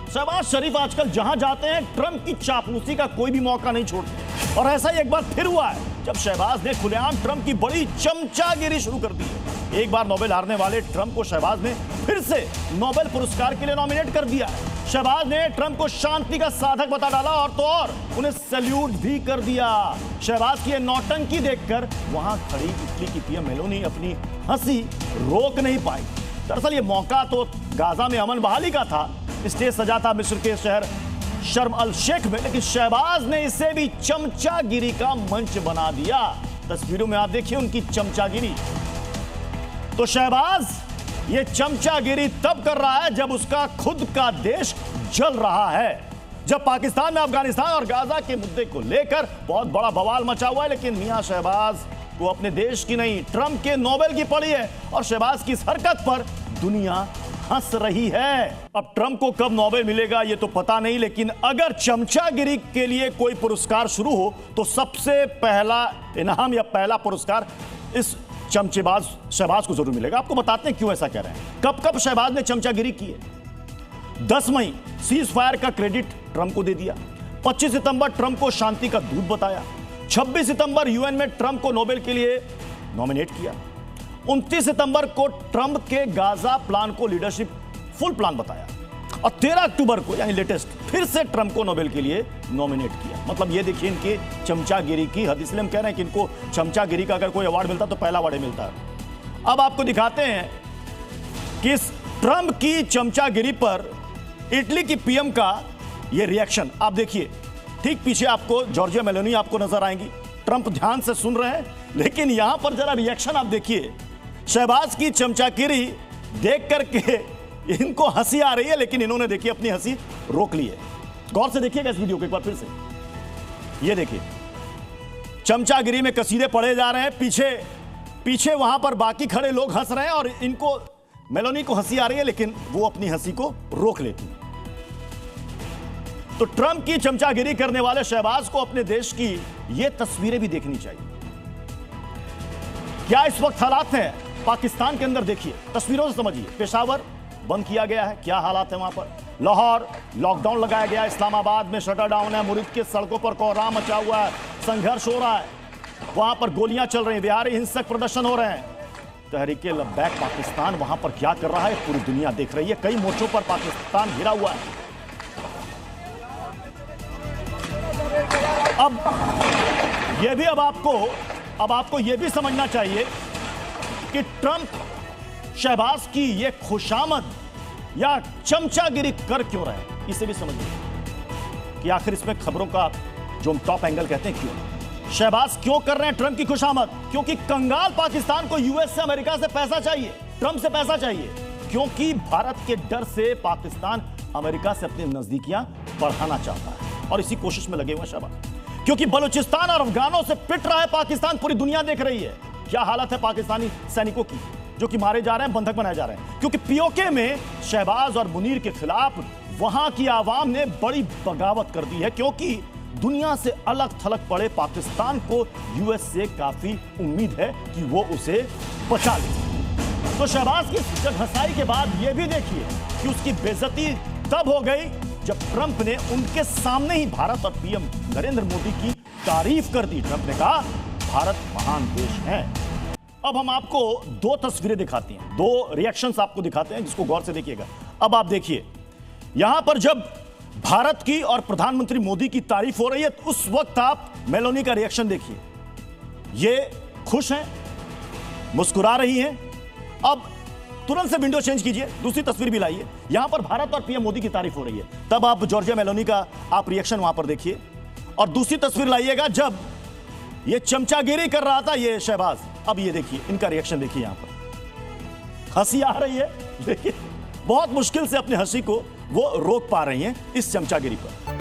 शहबाज शरीफ आजकल जहां जाते हैं ट्रंप की चापलूसी का कोई भी मौका नहीं छोड़ते और ऐसा ही एक बार फिर हुआ है जब शहबाज ने खुलेआम ट्रंप की बड़ी चमचागिरी शुरू कर दी है। एक बार नोबेल हारने वाले ट्रंप को शहबाज ने फिर से नोबेल पुरस्कार के लिए नॉमिनेट कर दिया। शहबाज ने ट्रंप को शांति का साधक बता डाला और तो और उन्हें सैल्यूट भी कर दिया। शहबाज की ये नौटंकी देखकर वहां खड़ी इटली की पीएम मेलोनी अपनी हंसी रोक नहीं पाई। दरअसल ये मौका तो गाजा में अमन बहाली का था। स्टेज सजा था मिस्र के शहर शर्म अल शेख में, लेकिन शहबाज ने इसे भी चमचागिरी का मंच बना दिया। तस्वीरों में आप देखिए उनकी चमचागिरी। तो शहबाज ये चमचागिरी तब कर रहा है जब उसका खुद का देश जल रहा है, जब पाकिस्तान में अफगानिस्तान और गाजा के मुद्दे को लेकर बहुत बड़ा बवाल मचा हुआ है। लेकिन मियां शहबाज को अपने देश की नहीं, ट्रंप के नोबेल की पड़ी है और शहबाज की इस हरकत पर दुनिया हंस रही है। अब ट्रंप को कब नोबेल मिलेगा ये तो पता नहीं, लेकिन अगर चमचागिरी के लिए कोई पुरस्कार शुरू हो तो सबसे पहला इनाम या पहला पुरस्कार इस चमचेबाज शहबाज को जरूर मिलेगा। आपको बताते हैं क्यों ऐसा कह रहे हैं। कब कब शहबाज ने चमचागिरी की है। 10 मई सीज फायर का क्रेडिट ट्रंप को दे दिया। 25 सितंबर ट्रंप को शांति का दूत बताया। 26 सितंबर यूएन में ट्रंप को नोबेल के लिए नॉमिनेट किया। 29 सितंबर को ट्रंप के गाजा प्लान को लीडरशिप फुल प्लान बताया और 13 अक्टूबर को यानी लेटेस्ट फिर से ट्रंप को नोबेल के लिए नॉमिनेट किया। मतलब ये देखिए इनके चमचागिरी की हद। इसलिए हम कह रहे हैं कि इनको चमचागिरी का अगर कोई अवार्ड मिलता तो पहला अवार्ड मिलता है। अब आपको दिखाते हैं कि इस ट्रंप की चमचागिरी पर इटली की पीएम का ये रिएक्शन आप देखिए। ठीक पीछे आपको जॉर्जिया मेलोनी आपको नजर आएंगी। ट्रंप ध्यान से सुन रहे हैं, लेकिन यहां पर जरा रिएक्शन आप देखिए। शहबाज की चमचागिरी देख करके इनको हंसी आ रही है, लेकिन इन्होंने देखिए अपनी हंसी रोक ली है। गौर से देखिएगा इस वीडियो को एक बार फिर से। ये देखिए चमचागिरी में कसीदे पढ़े जा रहे हैं। पीछे वहां पर बाकी खड़े लोग हंस रहे हैं और इनको मेलोनी को हंसी आ रही है, लेकिन वो अपनी हंसी को रोक लेती है। तो ट्रंप की चमचागिरी करने वाले शहबाज को अपने देश की ये तस्वीरें भी देखनी चाहिए। क्या इस वक्त हालात हैं पाकिस्तान के अंदर, देखिए तस्वीरों से समझिए। पेशावर बंद किया गया है, क्या हालात है वहां पर। लाहौर लॉकडाउन लगाया गया है। इस्लामाबाद में शटर डाउन है। मुरीद के सड़कों पर कोहराम मचा हुआ है, संघर्ष हो रहा है, वहां पर गोलियां चल रही हैं, बिहारी हिंसक प्रदर्शन हो रहे हैं। तहरीके लब्बैक पाकिस्तान वहां पर क्या कर रहा है पूरी दुनिया देख रही है। कई मोर्चों पर पाकिस्तान घिरा हुआ है। अब यह भी अब आपको यह भी समझना चाहिए कि ट्रंप शहबाज की यह खुशामद या चमचागिरी कर क्यों रहे, इसे भी समझिए कि आखिर इसमें खबरों का जो हम टॉप एंगल कहते हैं क्यों। शहबाज क्यों कर रहे हैं ट्रंप की खुशामद? क्योंकि कंगाल पाकिस्तान को यूएस से, अमेरिका से पैसा चाहिए, ट्रंप से पैसा चाहिए। क्योंकि भारत के डर से पाकिस्तान अमेरिका से अपनी नजदीकियां बढ़ाना चाहता है और इसी कोशिश में लगे हुए शहबाज। क्योंकि बलूचिस्तान और अफगानों से पिट रहा है पाकिस्तान, पूरी दुनिया देख रही है क्या हालत है पाकिस्तानी सैनिकों की जो कि मारे जा रहे हैं, बंधक बनाए जा रहे हैं। क्योंकि पीओके में शहबाज और मुनीर के खिलाफ वहां की आवाम ने बड़ी बगावत कर दी है। क्योंकि दुनिया से अलग थलग पड़े पाकिस्तान को यूएस से काफी उम्मीद है कि वो उसे बचा ले। तो शहबाज की जगहसाई के बाद यह भी देखिए कि उसकी बेइज्जती तब हो गई जब ट्रंप ने उनके सामने ही भारत और पीएम नरेंद्र मोदी की तारीफ कर दी। ट्रंप ने कहा भारत महान देश है। अब हम आपको 2 तस्वीरें दिखाती हैं, 2 रिएक्शंस आपको दिखाते हैं, जिसको गौर से देखिएगा। अब आप देखिए यहां पर जब भारत की और प्रधानमंत्री मोदी की तारीफ हो रही है तो उस वक्त आप मेलोनी का रिएक्शन देखिए। ये खुश हैं, मुस्कुरा रही हैं। अब तुरंत से विंडो चेंज कीजिए, दूसरी तस्वीर भी लाइए। यहां पर भारत और पीएम मोदी की तारीफ हो रही है, तब आप जॉर्जिया मेलोनी का आप रिएक्शन वहां पर देखिए। और दूसरी तस्वीर लाइएगा जब ये चमचागिरी कर रहा था ये शहबाज। अब ये देखिए इनका रिएक्शन देखिए। यहां पर हंसी आ रही है, देखिए बहुत मुश्किल से अपनी हंसी को वो रोक पा रही हैं इस चमचागिरी पर।